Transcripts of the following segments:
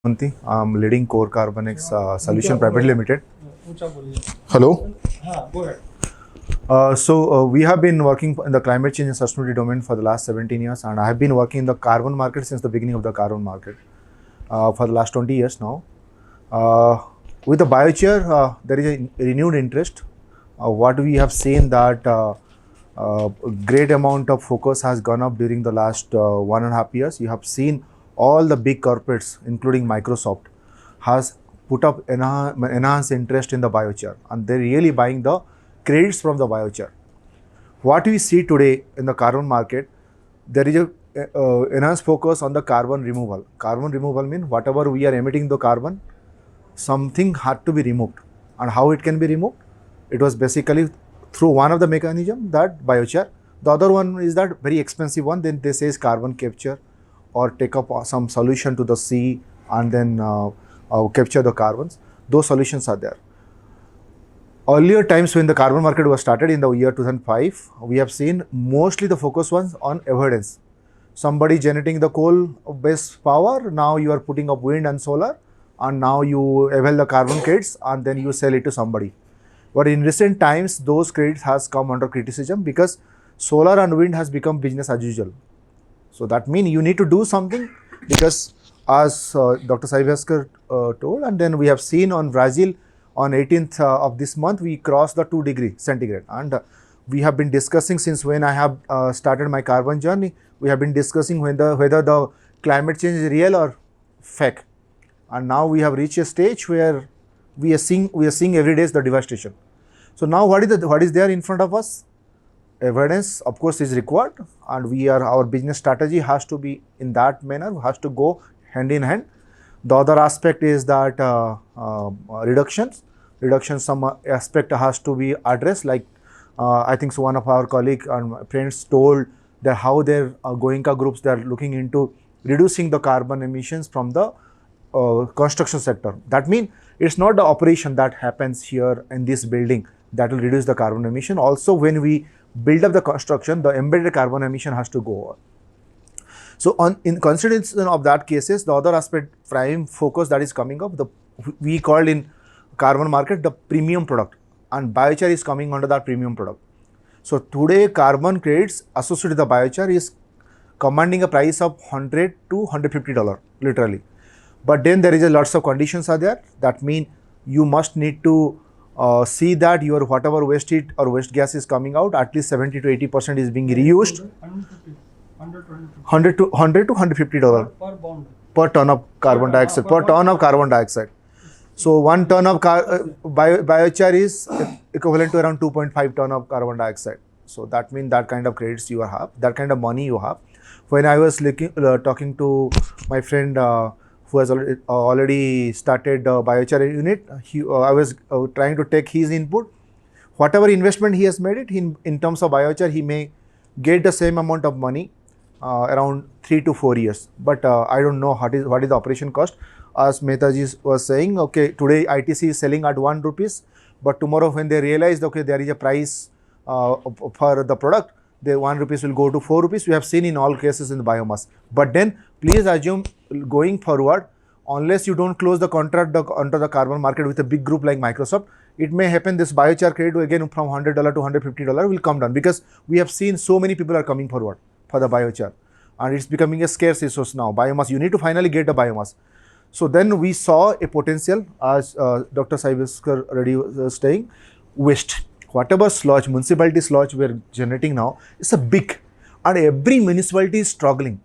I'm leading Core Carbonics Solution Private Limited. Hello. Go ahead. We have been working in the climate change and sustainability domain for the last 17 years, and I have been working in the carbon market since the beginning of the carbon market for the last 20 years now. With the biochar, there is a renewed interest. What we have seen that great amount of focus has gone up during the last 1.5 years. You have seen all the big corporates, including Microsoft, has put up enhanced interest in the biochar, and they're really buying the credits from the biochar. What we see today in the carbon market, there is a enhanced focus on the carbon removal. Carbon removal means whatever we are emitting the carbon, something had to be removed. And how it can be removed? It was basically through one of the mechanism, that biochar. The other one is that very expensive one, then they say is carbon capture, or take up some solution to the sea and then capture the carbons. Those solutions are there. Earlier times when the carbon market was started in the year 2005, we have seen mostly the focus was on avoidance. Somebody generating the coal-based power, now you are putting up wind and solar, and now you avail the carbon credits and then you sell it to somebody. But in recent times, those credits has come under criticism because solar and wind has become business as usual. So that means you need to do something, because as Dr. Saivaskar told, and then we have seen on Brazil on 18th of this month, we crossed the 2 degree centigrade, and we have been discussing since when I have started my carbon journey, we have been discussing whether the climate change is real or fake. And now we have reached a stage where we are seeing every day the devastation. So now what is there in front of us? Evidence, of course, is required, and our business strategy has to be in that manner, has to go hand in hand. The other aspect is that reduction, some aspect has to be addressed. Like I think so one of our colleagues and friends told that how their Goenka groups, they are looking into reducing the carbon emissions from the construction sector. That means it's not the operation that happens here in this building that will reduce the carbon emission. Also, when we build up the construction, the embedded carbon emission has to go on. So in consideration of that cases, the other aspect, prime focus that is coming up, we called in carbon market the premium product, and biochar is coming under that premium product. So today carbon credits associated with the biochar is commanding a price of $100 to $150 literally. But then there is a lots of conditions are there. That means you must need to see that your whatever waste heat or waste gas is coming out, at least 70 to 80% is being reused. $100 to $150 per ton of carbon dioxide. Per ton of carbon dioxide. So 1 ton of biochar is equivalent to around 2.5 ton of carbon dioxide. So that means that kind of credits you have, that kind of money you have. When I was talking to my friend who has already started biochar unit, I was trying to take his input. Whatever investment he has made it in terms of biochar, he may get the same amount of money around 3 to 4 years. But I don't know what is the operation cost. As Mehtaji was saying, okay, today ITC is selling at 1 rupees, but tomorrow when they realize, okay, there is a price for the product, the 1 rupees will go to 4 rupees. We have seen in all cases in the biomass. But then please assume going forward, unless you don't close the contract under the carbon market with a big group like Microsoft, it may happen this biochar credit again from $100 to $150 will come down, because we have seen so many people are coming forward for the biochar, and it's becoming a scarce resource now. Biomass, you need to finally get the biomass. So then we saw a potential, as Dr. Saivaskar already was saying, waste. Whatever sludge, municipality sludge we are generating now, it's a big, and every municipality is struggling.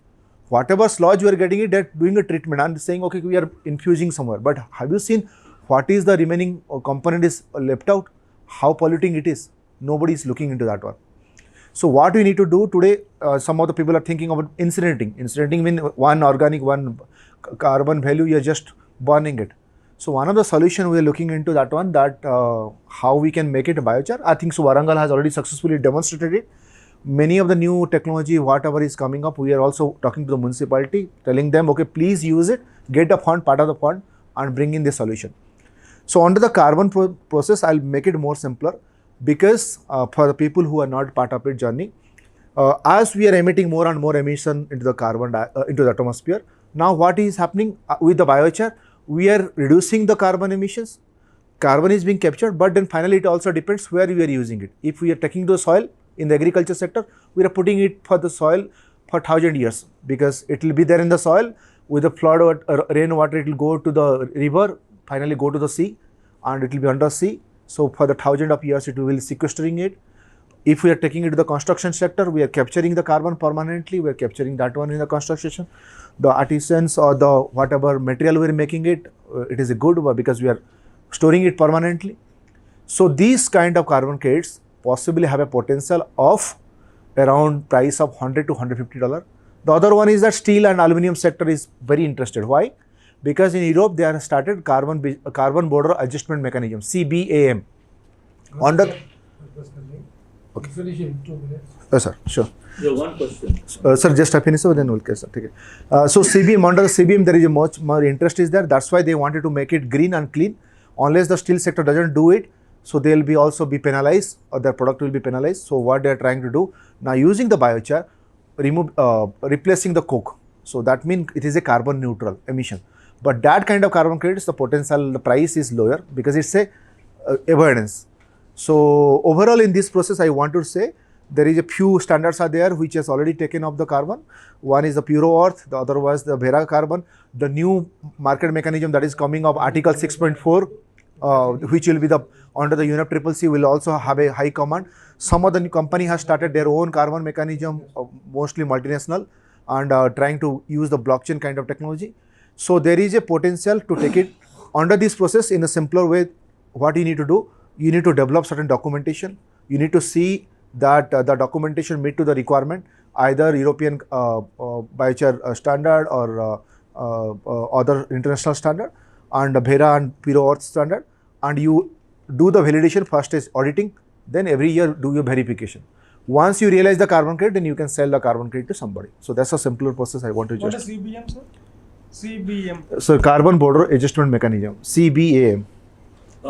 Whatever sludge we are getting it, they're doing a treatment and saying, okay, we are infusing somewhere. But have you seen what is the remaining component is left out? How polluting it is? Nobody is looking into that one. So what we need to do today, some of the people are thinking about incinerating. Incinerating means one organic, one carbon value, you are just burning it. So one of the solution we are looking into that one, that how we can make it a biochar. I think so Warangal has already successfully demonstrated it. Many of the new technology, whatever is coming up, we are also talking to the municipality, telling them, okay, please use it, get the fund, part of the fund, and bring in the solution. So under the carbon process, I'll make it more simpler, because for the people who are not part of it journey, As we are emitting more and more emission into the into the atmosphere, now what is happening with the biochar? We are reducing the carbon emissions. Carbon is being captured, but then finally it also depends where we are using it. If we are taking the soil in the agriculture sector, we are putting it for the soil for 1,000 years, because it will be there in the soil. With the flood or rainwater, it will go to the river, finally go to the sea, and it will be under sea. So for the 1,000 of years, it will sequestering it. If we are taking it to the construction sector, we are capturing the carbon permanently. We are capturing that one in the construction. The artisans or the whatever material we are making it, it is a good one because we are storing it permanently. So these kind of carbon credits possibly have a potential of around price of $100 to $150. The other one is that steel and aluminum sector is very interested. Why? Because in Europe they have started carbon border adjustment mechanism, CBAM. On the okay. Finish in 2 minutes. Sir, sure. One question. Sir, just I finish so then we'll get sir. Okay. So CBM, under the CBM there is a much more interest is there. That's why they wanted to make it green and clean. Unless the steel sector doesn't do it, so they'll be also be penalized, or their product will be penalized. So what they are trying to do now, using the biochar, replacing the coke. So that means it is a carbon neutral emission. But that kind of carbon credits, the potential, the price is lower because it's a avoidance. So overall in this process, I want to say there is a few standards are there which has already taken up the carbon. One is the Puro Earth, the other was the Bhagya carbon. The new market mechanism that is coming of Article 6.4, which will be the under the UNFCCC will also have a high command. Some of the new company has started their own carbon mechanism, mostly multinational, and trying to use the blockchain kind of technology. So there is a potential to take it under this process in a simpler way. What you need to do, you need to develop certain documentation. You need to see that the documentation meet to the requirement, either European biochar standard or other international standard, and Bhagya and Puro Earth standard, and you do the validation. First is auditing, then every year do your verification. Once you realize the carbon credit, then you can sell the carbon credit to somebody. So that's a simpler process I want to just. What is CBM, sir? CBM. So carbon border adjustment mechanism, CBAM.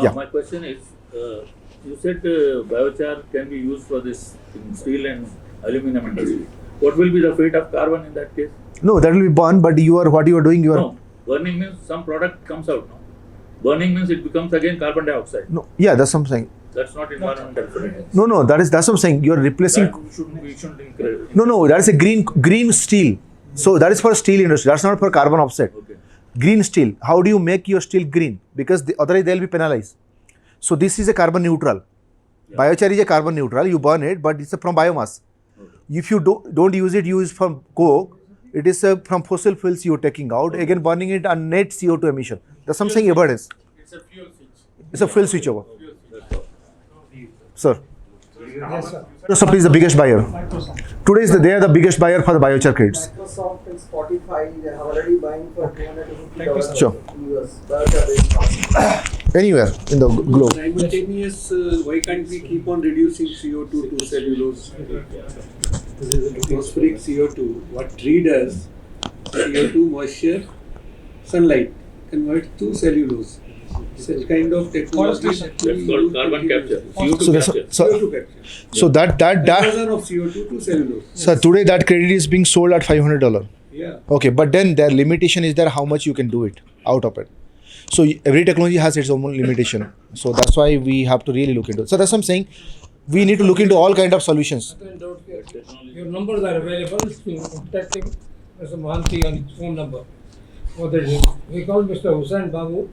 Yeah. My question is, you said biochar can be used for this in steel and aluminum industry. What will be the fate of carbon in that case? No, that will be burned, but what you are doing, you are. No, burning means some product comes out. No, burning means it becomes again carbon dioxide. No, yeah, that's what I'm saying. That's not environmental friendly. No, that's what I'm saying. You are replacing. We shouldn't encourage. No, that is a green steel. So that is for steel industry. That's not for carbon offset. Okay. Green steel. How do you make your steel green? Because otherwise they will be penalized. So this is a carbon neutral. Yeah. Biochar is a carbon neutral. You burn it, but it's from biomass. Okay. If you don't use it, use from coke. It is from fossil fuels you are taking out. Okay. Again, burning it and net CO2 emission. That's something evidence. It's a fuel switch. It's a fuel switch over. Sir. Yes, sir. Microsoft is the biggest buyer. Today they are the biggest buyer for the biochar credits. Microsoft and Spotify, they are already buying for $250 Sure. US. Biochar-based. Anywhere in the globe. Simultaneous, why can't we keep on reducing CO2 to cellulose? Atmospheric CO2, what tree does, CO2, moisture, sunlight, converts to cellulose. Such kind of technology. That's called carbon capture. CO2 So capture. CO2 capture. So that Conversion of CO2 to cellulose. so today that credit is being sold at $500. Yeah. Okay, but then their limitation is there how much you can do it out of it. So every technology has its own limitation. So that's why we have to really look into it. So that's what I'm saying. We need to look into all kind of solutions. Your numbers are available. Contacting Mr. Mantan on his phone number. We call Mr. Hussain Babu.